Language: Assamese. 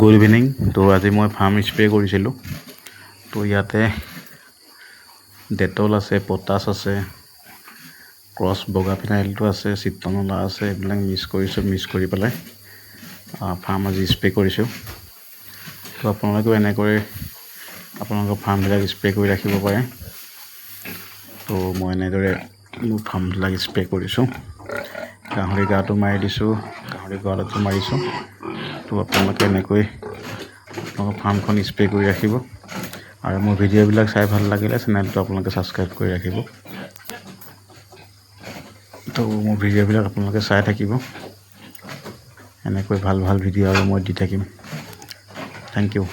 Good evening. তো আজি মই ফাৰ্ম স্প্ৰে কৰিছিলোঁ। তো ইয়াতে ডেটল আছে, পটাছ আছে, ক্ৰছ বগা ফিনাইলটো আছে, চিত্ৰনলা আছে, এইবিলাক মিক্স কৰিছোঁ। মিক্স কৰি পেলাই ফাৰ্ম আজি স্প্ৰে কৰিছোঁ। তো আপোনালোকেও এনেকৈ আপোনালোকৰ ফাৰ্মবিলাক স্প্ৰে কৰি ৰাখিব পাৰে। তো মই এনেদৰে মোৰ ফাৰ্মবিলাক স্প্ৰে কৰিছোঁ। গাহৰি গাটো মাৰি দিছোঁ, গাহৰি গঁৰালতো মাৰিছোঁ। তো আপোনালোকে এনেকৈ আপোনালোকৰ ফাৰ্মখন স্প্ৰে কৰি ৰাখিব। আৰু মোৰ ভিডিঅ'বিলাক চাই ভাল লাগিলে চেনেলটো আপোনালোকে ছাবস্ক্ৰাইব কৰি ৰাখিব। তো মোৰ ভিডিঅ'বিলাক আপোনালোকে চাই থাকিব। এনেকৈ ভাল ভাল ভিডিঅ' আৰু মই দি থাকিম। Thank U.